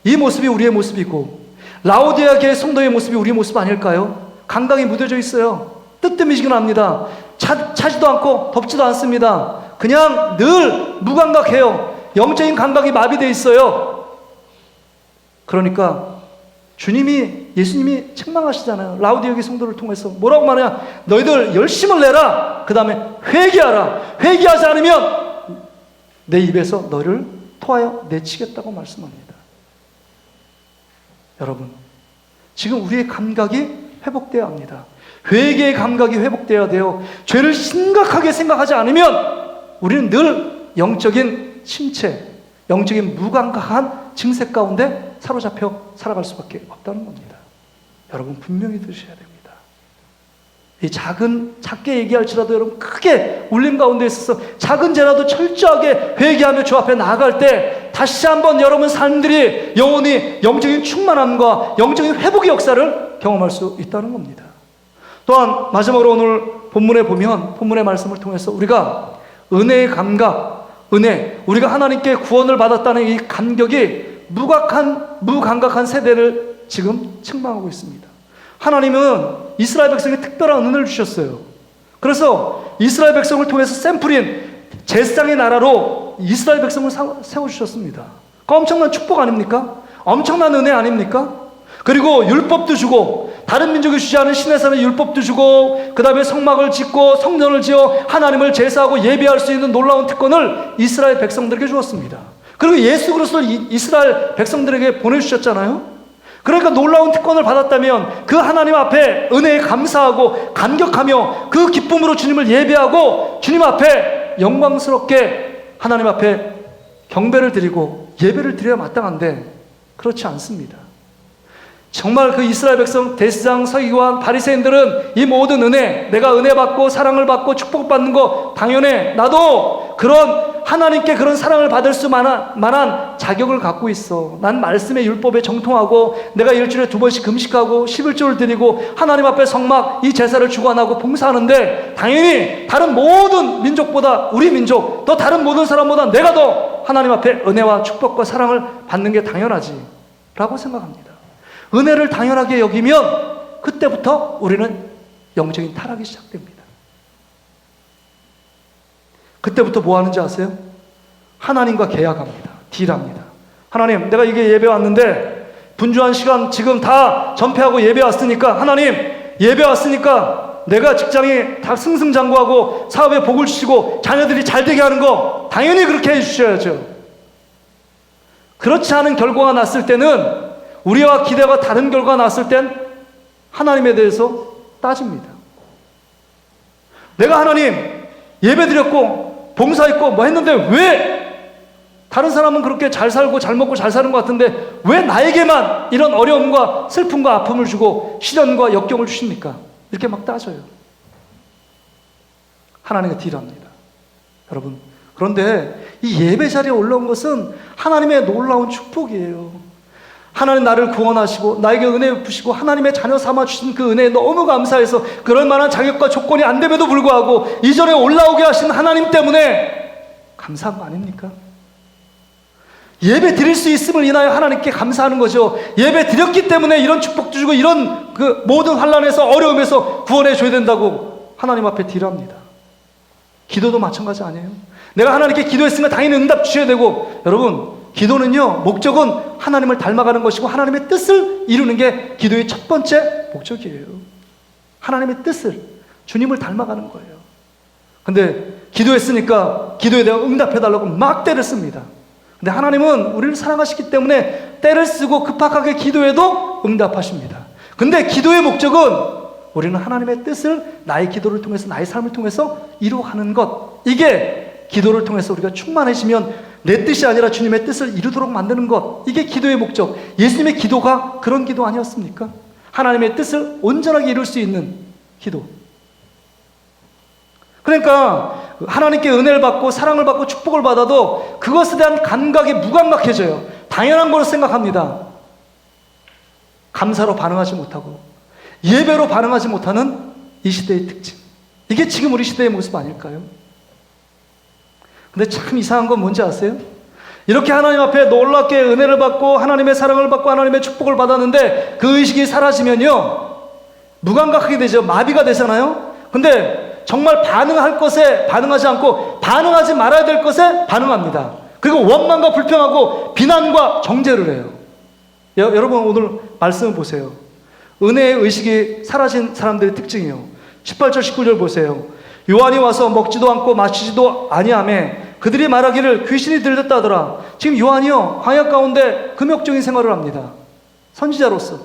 이 모습이 우리의 모습이고 라오디아 교회 성도의 모습이 우리의 모습 아닐까요? 감각이 무뎌져 있어요. 뜨뜻미지근합니다. 차지도 않고 덥지도 않습니다. 그냥 늘 무감각해요. 영적인 감각이 마비되어 있어요. 그러니까 예수님이 책망하시잖아요. 라오디아 교회 성도를 통해서 뭐라고 말하냐? 너희들 열심을 내라. 그 다음에 회개하라. 회개하지 않으면 내 입에서 너를 토하여 내치겠다고 말씀합니다. 여러분, 지금 우리의 감각이 회복되어야 합니다. 회개의 감각이 회복되어야 돼요. 죄를 심각하게 생각하지 않으면 우리는 늘 영적인 침체, 영적인 무감각한 증세 가운데 사로잡혀 살아갈 수밖에 없다는 겁니다. 여러분 분명히 들으셔야 됩니다. 이 작게 얘기할지라도 여러분 크게 울림 가운데 있어서 작은 죄라도 철저하게 회개하며 주 앞에 나아갈 때 다시 한번 여러분 삶들이 영원히 영적인 충만함과 영적인 회복의 역사를 경험할 수 있다는 겁니다. 또한 마지막으로 오늘 본문에 보면 본문의 말씀을 통해서 우리가 은혜의 감각, 우리가 하나님께 구원을 받았다는 이 감격이 무감각한 세대를 지금 책망하고 있습니다. 하나님은 이스라엘 백성에게 특별한 은혜를 주셨어요. 그래서 이스라엘 백성을 통해서 샘플인 제사장의 나라로 이스라엘 백성을 세워주셨습니다. 그 엄청난 축복 아닙니까? 엄청난 은혜 아닙니까? 그리고 율법도 주고 다른 민족이 주지 않은 신의 산의 율법도 주고 그 다음에 성막을 짓고 성전을 지어 하나님을 제사하고 예배할 수 있는 놀라운 특권을 이스라엘 백성들에게 주었습니다. 그리고 예수 그리스도를 이스라엘 백성들에게 보내주셨잖아요. 그러니까 놀라운 특권을 받았다면 그 하나님 앞에 은혜에 감사하고 감격하며 그 기쁨으로 주님을 예배하고 주님 앞에 영광스럽게 하나님 앞에 경배를 드리고 예배를 드려야 마땅한데 그렇지 않습니다. 정말 그 이스라엘 백성 대제사장 서기관 바리새인들은 이 모든 은혜, 내가 은혜 받고 사랑을 받고 축복받는 거 당연해, 나도 그런 하나님께 그런 사랑을 받을 수 만한 자격을 갖고 있어, 난 말씀의 율법에 정통하고 내가 일주일에 2번씩 금식하고 11조를 드리고 하나님 앞에 성막 이 제사를 주관하고 봉사하는데 당연히 다른 모든 민족보다, 우리 민족 또 다른 모든 사람보다 내가 더 하나님 앞에 은혜와 축복과 사랑을 받는 게 당연하지 라고 생각합니다. 은혜를 당연하게 여기면 그때부터 우리는 영적인 타락이 시작됩니다. 그때부터 뭐 하는지 아세요? 하나님과 계약합니다. 딜합니다. 하나님, 내가 이게 예배 왔는데 분주한 시간 지금 다 전폐하고 예배 왔으니까, 하나님 예배 왔으니까 내가 직장이 다 승승장구하고 사업에 복을 주시고 자녀들이 잘 되게 하는 거 당연히 그렇게 해주셔야죠. 그렇지 않은 결과가 났을 때는, 우리와 기대가 다른 결과가 났을 땐 하나님에 대해서 따집니다. 내가 하나님 예배드렸고 봉사했고 뭐 했는데 왜 다른 사람은 그렇게 잘 살고 잘 먹고 잘 사는 것 같은데 왜 나에게만 이런 어려움과 슬픔과 아픔을 주고 시련과 역경을 주십니까? 이렇게 막 따져요. 하나님과 딜합니다. 여러분, 그런데 이 예배 자리에 올라온 것은 하나님의 놀라운 축복이에요. 하나님 나를 구원하시고 나에게 은혜 베푸시고 하나님의 자녀 삼아주신 그 은혜에 너무 감사해서 그럴 만한 자격과 조건이 안 됨에도 불구하고 이전에 올라오게 하신 하나님 때문에 감사한 거 아닙니까? 예배 드릴 수 있음을 인하여 하나님께 감사하는 거죠. 예배 드렸기 때문에 이런 축복도 주고 이런 그 모든 환난에서 어려움에서 구원해 줘야 된다고 하나님 앞에 딜합니다. 기도도 마찬가지 아니에요? 내가 하나님께 기도했으면 당연히 응답 주셔야 되고, 여러분 기도는요, 목적은 하나님을 닮아가는 것이고 하나님의 뜻을 이루는 게 기도의 첫 번째 목적이에요. 하나님의 뜻을, 주님을 닮아가는 거예요. 근데 기도했으니까 기도에 대한 응답해달라고 막 때를 씁니다. 근데 하나님은 우리를 사랑하시기 때문에 때를 쓰고 급박하게 기도해도 응답하십니다. 근데 기도의 목적은 우리는 하나님의 뜻을 나의 기도를 통해서, 나의 삶을 통해서 이루어가는 것, 이게 기도를 통해서 우리가 충만해지면 내 뜻이 아니라 주님의 뜻을 이루도록 만드는 것, 이게 기도의 목적. 예수님의 기도가 그런 기도 아니었습니까? 하나님의 뜻을 온전하게 이룰 수 있는 기도. 그러니까 하나님께 은혜를 받고 사랑을 받고 축복을 받아도 그것에 대한 감각이 무감각해져요. 당연한 걸로 생각합니다. 감사로 반응하지 못하고 예배로 반응하지 못하는 이 시대의 특징, 이게 지금 우리 시대의 모습 아닐까요? 근데 참 이상한 건 뭔지 아세요? 이렇게 하나님 앞에 놀랍게 은혜를 받고 하나님의 사랑을 받고 하나님의 축복을 받았는데 그 의식이 사라지면요, 무감각하게 되죠. 마비가 되잖아요. 근데 정말 반응할 것에 반응하지 않고 반응하지 말아야 될 것에 반응합니다. 그리고 원망과 불평하고 비난과 정죄를 해요. 여러분 오늘 말씀을 보세요. 은혜의 의식이 사라진 사람들의 특징이에요. 18절 19절 보세요. 요한이 와서 먹지도 않고 마시지도 아니하며 그들이 말하기를 귀신이 들렸다더라. 지금 요한이요, 광야 가운데 금욕적인 생활을 합니다. 선지자로서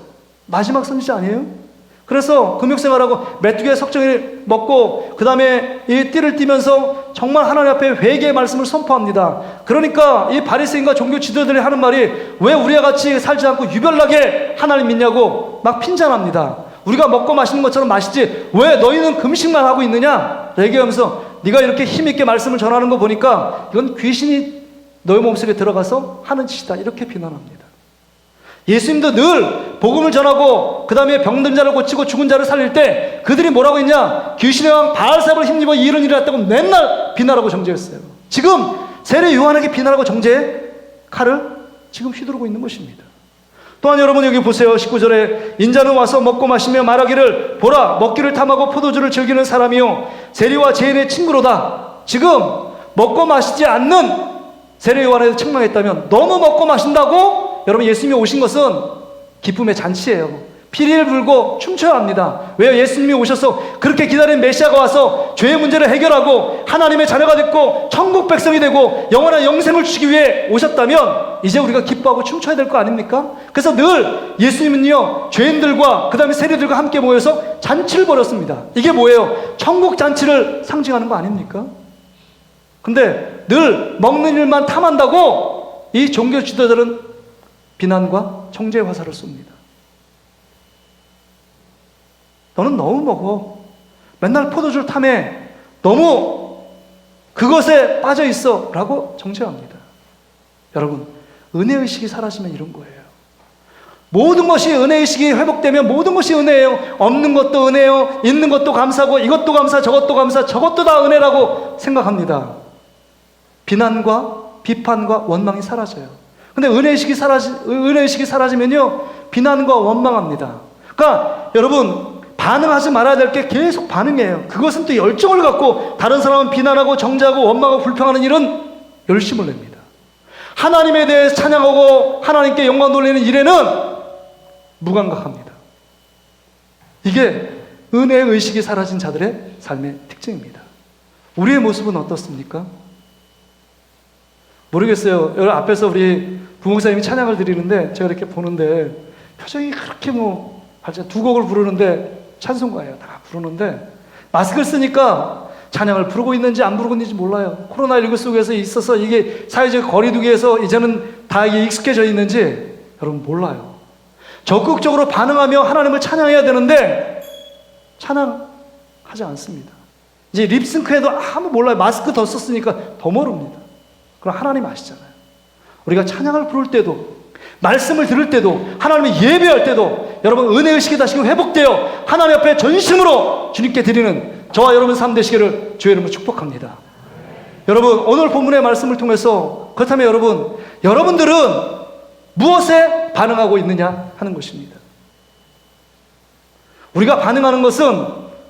마지막 선지자 아니에요? 그래서 금욕생활하고 메뚜기의 석정을 먹고 그 다음에 이 띠를 띠면서 정말 하나님 앞에 회개의 말씀을 선포합니다. 그러니까 이 바리새인과 종교 지도자들이 하는 말이 왜 우리와 같이 살지 않고 유별나게 하나님 믿냐고 막 핀잔합니다. 우리가 먹고 마시는 것처럼 마시지 왜 너희는 금식만 하고 있느냐 얘기하면서 네가 이렇게 힘있게 말씀을 전하는 거 보니까 이건 귀신이 너희 몸속에 들어가서 하는 짓이다 이렇게 비난합니다. 예수님도 늘 복음을 전하고 그 다음에 병든 자를 고치고 죽은 자를 살릴 때 그들이 뭐라고 했냐? 귀신의 왕 바알세바를 힘입어 이런 일을 했다고 맨날 비난하고 정죄했어요. 지금 세례 요한에게 비난하고 정죄의 칼을 지금 휘두르고 있는 것입니다. 또한 여러분 여기 보세요. 19절에 인자는 와서 먹고 마시며 말하기를 보라 먹기를 탐하고 포도주를 즐기는 사람이요 세리와 죄인의 친구로다. 지금 먹고 마시지 않는 세례 요한에서 책망했다면 너무 먹고 마신다고 여러분 예수님이 오신 것은 기쁨의 잔치예요. 피리를 불고 춤춰야 합니다. 왜요? 예수님이 오셔서 그렇게 기다린 메시아가 와서 죄의 문제를 해결하고 하나님의 자녀가 됐고 천국 백성이 되고 영원한 영생을 주시기 위해 오셨다면 이제 우리가 기뻐하고 춤춰야 될 거 아닙니까? 그래서 늘 예수님은요 죄인들과 그 다음에 세리들과 함께 모여서 잔치를 벌였습니다. 이게 뭐예요? 천국 잔치를 상징하는 거 아닙니까? 근데 늘 먹는 일만 탐한다고 이 종교 지도자들은 비난과 정죄의 화살을 쏩니다. 너는 너무 먹어. 맨날 포도주를 탐해. 너무 그것에 빠져 있어. 라고 정죄합니다. 여러분, 은혜의식이 사라지면 이런 거예요. 모든 것이 은혜의식이 회복되면 모든 것이 은혜예요. 없는 것도 은혜예요. 있는 것도 감사고 이것도 감사, 저것도 감사, 저것도 다 은혜라고 생각합니다. 비난과 비판과 원망이 사라져요. 근데 은혜의식이 사라지면요 비난과 원망합니다. 그러니까 여러분 반응하지 말아야 될 게 계속 반응해요. 그것은 또 열정을 갖고 다른 사람은 비난하고 정죄하고 원망하고 불평하는 일은 열심을 냅니다. 하나님에 대해 찬양하고 하나님께 영광 돌리는 일에는 무감각합니다. 이게 은혜의 의식이 사라진 자들의 삶의 특징입니다. 우리의 모습은 어떻습니까? 모르겠어요. 여기 앞에서 우리 부목사님이 찬양을 드리는데 제가 이렇게 보는데 표정이 그렇게 두 곡을 부르는데 찬송가예요. 다 부르는데 마스크를 쓰니까 찬양을 부르고 있는지 안 부르고 있는지 몰라요. 코로나19 속에서 있어서 이게 사회적 거리두기에서 이제는 다 이게 익숙해져 있는지 여러분 몰라요. 적극적으로 반응하며 하나님을 찬양해야 되는데 찬양하지 않습니다. 이제 립싱크해도 아무 몰라요. 마스크 더 썼으니까 더 모릅니다. 그럼 하나님 아시잖아요. 우리가 찬양을 부를 때도 말씀을 들을 때도 하나님을 예배할 때도 여러분 은혜의식이 다시 회복되어 하나님 앞에 전심으로 주님께 드리는 저와 여러분 삶 되시기를 주의 이름으로 축복합니다. 여러분 오늘 본문의 말씀을 통해서 그렇다면 여러분들은 무엇에 반응하고 있느냐 하는 것입니다. 우리가 반응하는 것은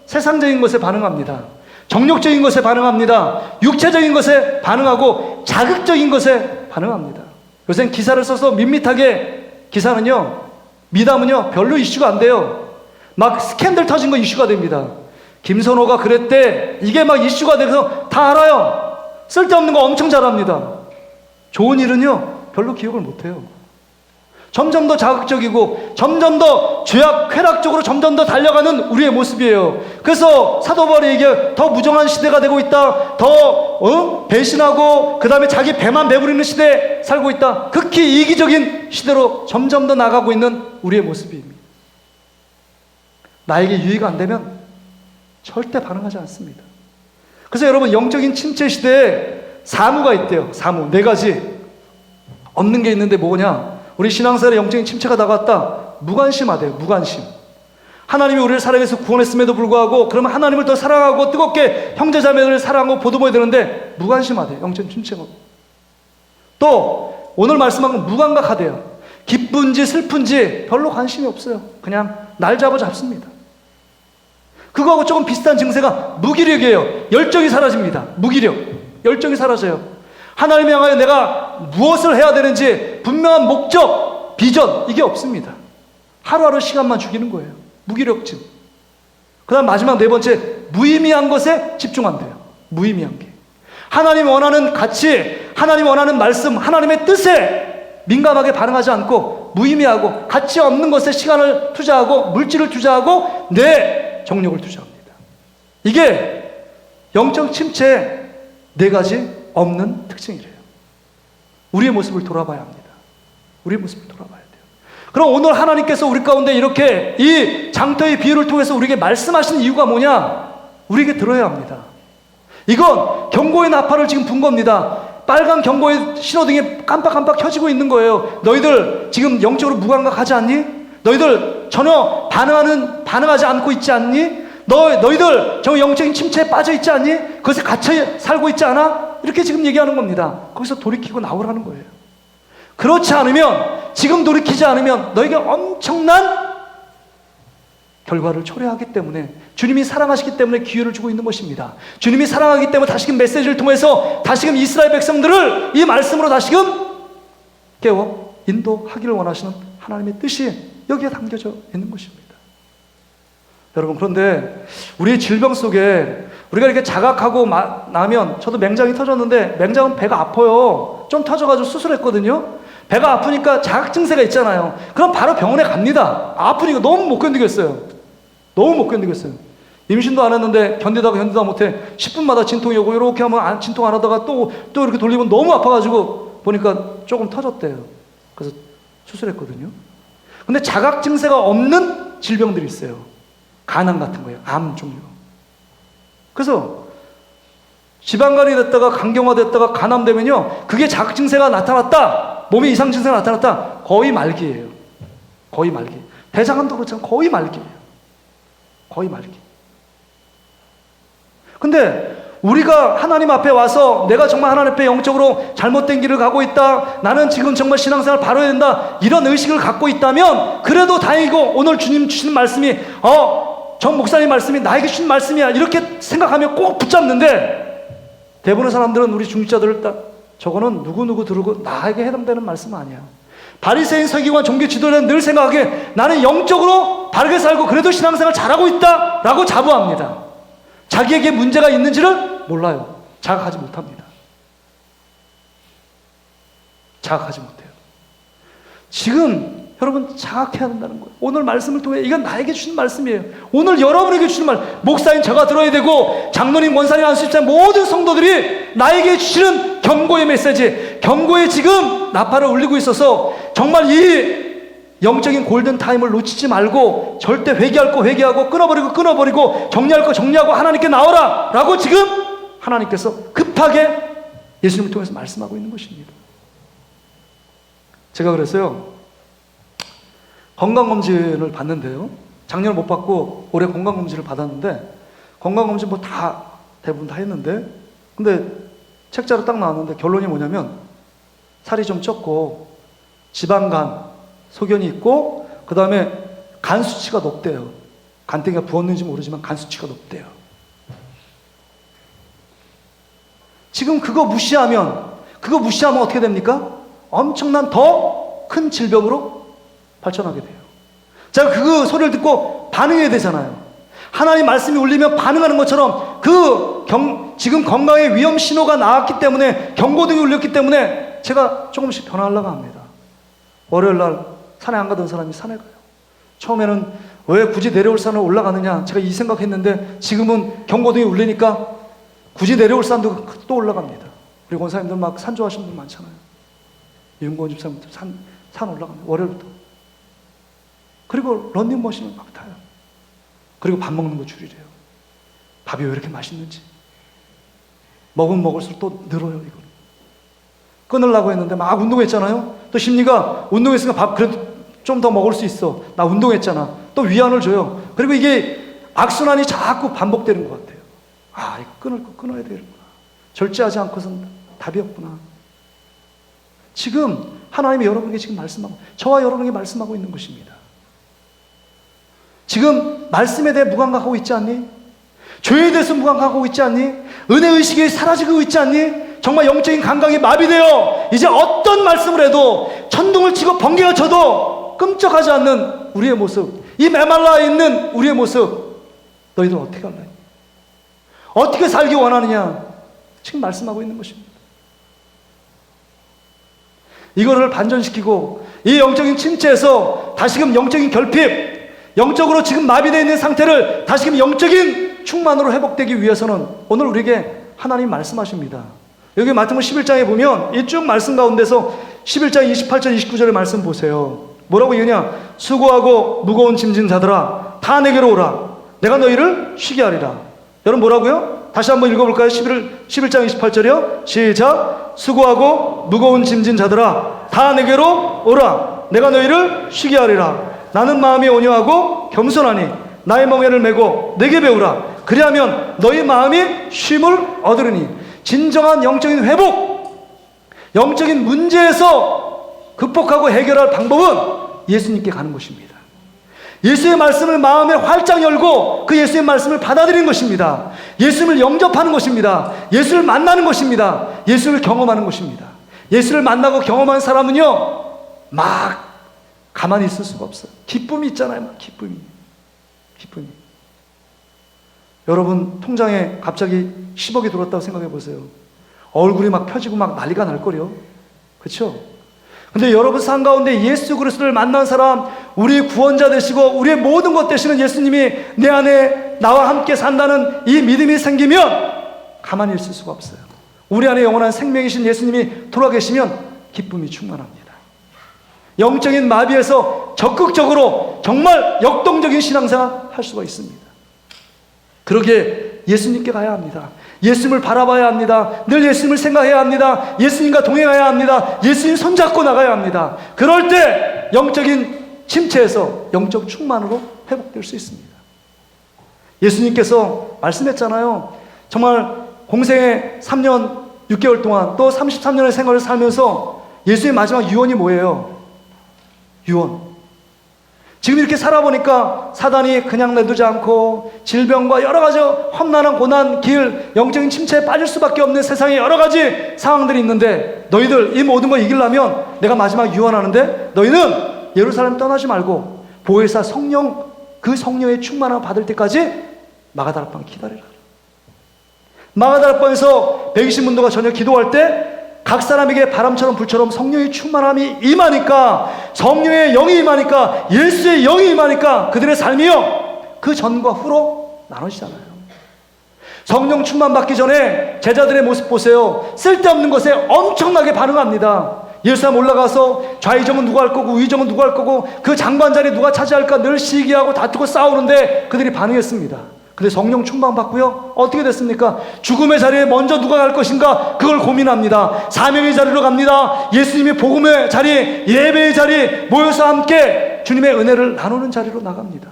세상적인 것에 반응합니다. 정욕적인 것에 반응합니다. 육체적인 것에 반응하고 자극적인 것에 반응합니다. 요새는 기사를 써서 밋밋하게 미담은요 별로 이슈가 안 돼요. 막 스캔들 터진 거 이슈가 됩니다. 김선호가 그랬대 이게 막 이슈가 돼서 다 알아요. 쓸데없는 거 엄청 잘합니다. 좋은 일은요 별로 기억을 못해요. 점점 더 자극적이고 점점 더 죄악 쾌락적으로 점점 더 달려가는 우리의 모습이에요. 그래서 사도 바울이 얘기해요. 더 무정한 시대가 되고 있다. 더 배신하고 그 다음에 자기 배만 배부리는 시대에 살고 있다. 극히 이기적인 시대로 점점 더 나가고 있는 우리의 모습입니다. 나에게 유의가 안 되면 절대 반응하지 않습니다. 그래서 여러분 영적인 침체 시대에 사무가 있대요. 사무 4가지. 없는 게 있는데 뭐냐? 우리 신앙생활에 영적인 침체가 다가왔다. 무관심하대요. 무관심. 하나님이 우리를 사랑해서 구원했음에도 불구하고 그러면 하나님을 더 사랑하고 뜨겁게 형제자매들을 사랑하고 보듬어야 되는데 무관심하대요. 영적인 침체가. 또 오늘 말씀한 건 무감각하대요. 기쁜지 슬픈지 별로 관심이 없어요. 그냥 날 잡습니다. 그거하고 조금 비슷한 증세가 무기력이에요. 열정이 사라집니다. 무기력. 열정이 사라져요. 하나님을 향하여 내가 무엇을 해야 되는지 분명한 목적, 비전 이게 없습니다. 하루하루 시간만 죽이는 거예요. 무기력증. 그 다음 마지막 4번째 무의미한 것에 집중한대요. 무의미한 게. 하나님 원하는 가치, 하나님 원하는 말씀, 하나님의 뜻에 민감하게 반응하지 않고 무의미하고 가치 없는 것에 시간을 투자하고 물질을 투자하고 내 정력을 투자합니다. 이게 영적 침체의 네 가지 없는 특징이래요. 우리의 모습을 돌아봐야 합니다. 우리의 모습을 돌아봐야 돼요. 그럼 오늘 하나님께서 우리 가운데 이렇게 이 장터의 비유를 통해서 우리에게 말씀하시는 이유가 뭐냐? 우리에게 들어야 합니다. 이건 경고의 나팔을 지금 분 겁니다. 빨간 경고의 신호등이 깜빡깜빡 켜지고 있는 거예요. 너희들 지금 영적으로 무감각하지 않니? 너희들 전혀 반응하지 않고 있지 않니? 너희들 저 영적인 침체에 빠져 있지 않니? 그것에 갇혀 살고 있지 않아? 이렇게 지금 얘기하는 겁니다. 거기서 돌이키고 나오라는 거예요. 그렇지 않으면, 지금 돌이키지 않으면 너에게 엄청난 결과를 초래하기 때문에, 주님이 사랑하시기 때문에 기회를 주고 있는 것입니다. 주님이 사랑하기 때문에 다시금 메시지를 통해서 다시금 이스라엘 백성들을 이 말씀으로 다시금 깨워 인도하기를 원하시는 하나님의 뜻이 여기에 담겨져 있는 것입니다. 여러분, 그런데 우리의 질병 속에 우리가 이렇게 자각하고 나면, 저도 맹장이 터졌는데, 맹장은 배가 아파요. 좀 터져가지고 수술했거든요. 배가 아프니까 자각 증세가 있잖아요. 그럼 바로 병원에 갑니다. 아프니까 너무 못 견디겠어요. 너무 못 견디겠어요. 임신도 안 했는데 견디다 못해 10분마다 진통이 오고, 이렇게 하면 진통 안 하다가 또 이렇게 돌리면 너무 아파가지고 보니까 조금 터졌대요. 그래서 수술했거든요. 근데 자각 증세가 없는 질병들이 있어요. 간암 같은 거예요. 암 종류. 그래서 지방간이 됐다가 간경화됐다가 간암되면요, 그게 자각 증세가 나타났다, 몸에 이상 증세가 나타났다, 거의 말기예요. 거의 말기. 대장암도 그렇지만 거의 말기예요. 거의 말기. 근데 우리가 하나님 앞에 와서 내가 정말 하나님 앞에 영적으로 잘못된 길을 가고 있다, 나는 지금 정말 신앙생활 바로 해야 된다, 이런 의식을 갖고 있다면 그래도 다행이고, 오늘 주님 주시는 말씀이 정 목사님 말씀이 나에게 주신 말씀이야, 이렇게 생각하며 꼭 붙잡는데, 대부분의 사람들은, 우리 중직자들을 저거는 누구 들고 나에게 해당되는 말씀 아니야. 바리새인, 서기관, 종교 지도자는 늘 생각하기에 나는 영적으로 바르게 살고 그래도 신앙생활 잘하고 있다 라고 자부합니다. 자기에게 문제가 있는지를 몰라요. 자각하지 못합니다. 자각하지 못해요. 지금 여러분 자각해야 된다는 거예요. 오늘 말씀을 통해, 이건 나에게 주신 말씀이에요. 오늘 여러분에게 주신 말, 목사인 제가 들어야 되고, 장로님, 원사님, 안수집사 모든 성도들이 나에게 주시는 경고의 메시지, 경고의 지금 나팔을 울리고 있어서 정말 이 영적인 골든 타임을 놓치지 말고, 절대 회개할 거 회개하고, 끊어버리고, 정리할 거 정리하고, 하나님께 나오라 라고 지금 하나님께서 급하게 예수님을 통해서 말씀하고 있는 것입니다. 제가 그랬어요. 건강검진을 받는데요, 작년에 못 받고 올해 건강검진을 받았는데, 건강검진 뭐 대부분 다 했는데, 근데 책자로 딱 나왔는데 결론이 뭐냐면, 살이 좀 쪘고 지방간, 소견이 있고, 그 다음에 간 수치가 높대요. 간땡이가 부었는지 모르지만 간 수치가 높대요. 지금 그거 무시하면 어떻게 됩니까? 엄청난 더 큰 질병으로 발전하게 돼요. 제가 그 소리를 듣고 반응해야 되잖아요. 하나님 말씀이 울리면 반응하는 것처럼, 지금 건강에 위험 신호가 나왔기 때문에, 경고등이 울렸기 때문에 제가 조금씩 변화하려고 합니다. 월요일날 산에 안 가던 사람이 산에 가요. 처음에는 왜 굳이 내려올 산을 올라가느냐, 제가 이 생각했는데, 지금은 경고등이 울리니까 굳이 내려올 산도 또 올라갑니다. 우리 권사님들 막 산 좋아하시는 분 많잖아요. 윤고원 집사님들 산 올라갑니다. 월요일부터. 그리고 런닝머신을 막 타요. 그리고 밥 먹는 거 줄이래요. 밥이 왜 이렇게 맛있는지. 먹으면 먹을수록 또 늘어요, 이거. 끊으려고 했는데 막 운동했잖아요. 또 심리가, 운동했으니까 밥 그래도 좀 더 먹을 수 있어. 나 운동했잖아. 또 위안을 줘요. 그리고 이게 악순환이 자꾸 반복되는 것 같아요. 이거 끊어야 되겠구나. 절제하지 않고선 답이 없구나. 지금 하나님이 여러분에게 지금 말씀하고, 저와 여러분에게 말씀하고 있는 것입니다. 지금 말씀에 대해 무감각하고 있지 않니? 죄에 대해서 무감각하고 있지 않니? 은혜의식이 사라지고 있지 않니? 정말 영적인 감각이 마비되어 이제 어떤 말씀을 해도, 천둥을 치고 번개가 쳐도 끔찍하지 않는 우리의 모습, 이 메말라 있는 우리의 모습, 너희들 어떻게 할래? 어떻게 살기 원하느냐? 지금 말씀하고 있는 것입니다. 이거를 반전시키고 이 영적인 침체에서 다시금 영적인 결핍, 영적으로 지금 마비되어 있는 상태를 다시금 영적인 충만으로 회복되기 위해서는 오늘 우리에게 하나님 말씀하십니다. 여기 마태복음 11장에 보면 이 쭉 말씀 가운데서 11장 28절 29절의 말씀 보세요. 뭐라고 얘기하냐? 수고하고 무거운 짐진 자들아 다 내게로 오라. 내가 너희를 쉬게 하리라. 여러분 뭐라고요? 다시 한번 읽어볼까요? 11장 28절이요. 시작. 수고하고 무거운 짐진 자들아 다 내게로 오라. 내가 너희를 쉬게 하리라. 나는 마음이 온유하고 겸손하니 나의 멍에를 메고 내게 배우라. 그리하면 너희 마음이 쉼을 얻으리니. 진정한 영적인 회복, 영적인 문제에서 극복하고 해결할 방법은 예수님께 가는 것입니다. 예수의 말씀을 마음에 활짝 열고 그 예수의 말씀을 받아들이는 것입니다. 예수를 영접하는 것입니다. 예수를 만나는 것입니다. 예수를 경험하는 것입니다. 예수를 만나고 경험한 사람은요, 막 가만히 있을 수가 없어요. 기쁨이 있잖아요. 막 기쁨이. 여러분 통장에 갑자기 10억이 들어왔다고 생각해 보세요. 얼굴이 막 펴지고 막 난리가 날 거려. 그렇죠? 근데 여러분 삶 가운데 예수 그리스도를 만난 사람, 우리 구원자 되시고 우리의 모든 것 되시는 예수님이 내 안에 나와 함께 산다는 이 믿음이 생기면 가만히 있을 수가 없어요. 우리 안에 영원한 생명이신 예수님이 돌아계시면 기쁨이 충만합니다. 영적인 마비에서 적극적으로 정말 역동적인 신앙생활 할 수가 있습니다. 그러기에 예수님께 가야 합니다. 예수님을 바라봐야 합니다. 늘 예수님을 생각해야 합니다. 예수님과 동행해야 합니다. 예수님 손잡고 나가야 합니다. 그럴 때 영적인 침체에서 영적 충만으로 회복될 수 있습니다. 예수님께서 말씀했잖아요. 정말 공생의 3년 6개월 동안 또 33년의 생활을 살면서 예수의 마지막 유언이 뭐예요? 유언. 지금 이렇게 살아보니까 사단이 그냥 내두지 않고 질병과 여러 가지 험난한 고난, 길, 영적인 침체에 빠질 수밖에 없는 세상에 여러 가지 상황들이 있는데 너희들 이 모든 거 이기려면 내가 마지막 유언하는데 너희는 예루살렘 떠나지 말고 보혜사 성령, 그 성령의 충만함을 받을 때까지 마가다락방을 기다리라. 마가다락방에서 120문도가 저녁 기도할 때 각 사람에게 바람처럼 불처럼 성령의 충만함이 임하니까, 성령의 영이 임하니까, 예수의 영이 임하니까 그들의 삶이요 그 전과 후로 나눠지잖아요. 성령 충만 받기 전에 제자들의 모습 보세요. 쓸데없는 것에 엄청나게 반응합니다. 예루살렘 올라가서 좌의정은 누가 할 거고 우의정은 누가 할 거고 그 장관 자리 누가 차지할까 늘 시기하고 다투고 싸우는데 그들이 반응했습니다. 근데 성령 충만 받고요, 어떻게 됐습니까? 죽음의 자리에 먼저 누가 갈 것인가 그걸 고민합니다. 사명의 자리로 갑니다. 예수님의 복음의 자리, 예배의 자리 모여서 함께 주님의 은혜를 나누는 자리로 나갑니다.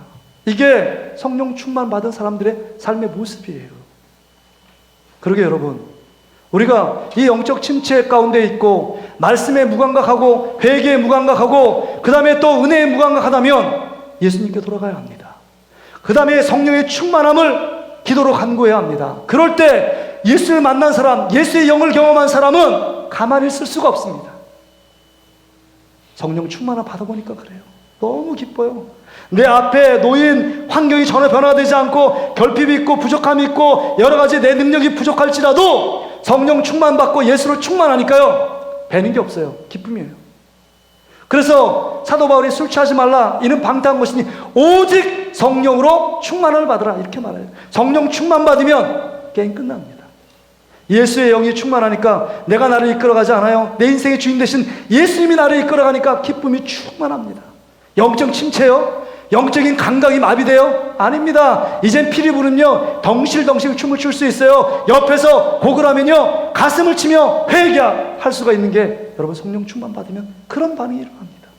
이게 성령 충만 받은 사람들의 삶의 모습이에요. 그러게 여러분, 우리가 이 영적 침체 가운데 있고 말씀에 무감각하고 회개에 무감각하고 그 다음에 또 은혜에 무감각하다면 예수님께 돌아가야 합니다. 그 다음에 성령의 충만함을 기도로 간구해야 합니다. 그럴 때 예수를 만난 사람, 예수의 영을 경험한 사람은 가만히 있을 수가 없습니다. 성령 충만함 받아보니까 그래요. 너무 기뻐요. 내 앞에 놓인 환경이 전혀 변화되지 않고 결핍이 있고 부족함이 있고 여러 가지 내 능력이 부족할지라도 성령 충만 받고 예수를 충만하니까요, 배는 게 없어요. 기쁨이에요. 그래서 사도 바울이 술 취하지 말라, 이는 방탕한 것이니 오직 성령으로 충만을 받으라, 이렇게 말해요. 성령 충만 받으면 게임 끝납니다. 예수의 영이 충만하니까 내가 나를 이끌어가지 않아요. 내 인생의 주인 되신 예수님이 나를 이끌어가니까 기쁨이 충만합니다. 영적 침체요? 영적인 감각이 마비돼요? 아닙니다. 이젠 피리 부르면요 덩실덩실 춤을 출 수 있어요. 옆에서 곡을 하면요 가슴을 치며 회개할 수가 있는 게 여러분 성령 충만 받으면 그런 반응이 일어납니다.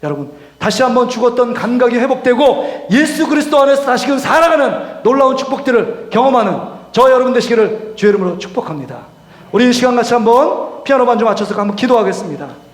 여러분 다시 한번 죽었던 감각이 회복되고 예수 그리스도 안에서 다시금 살아가는 놀라운 축복들을 경험하는 저 여러분 되시기를 주의 이름으로 축복합니다. 우리 이 시간 같이 한번 피아노 반주 맞춰서 한번 기도하겠습니다.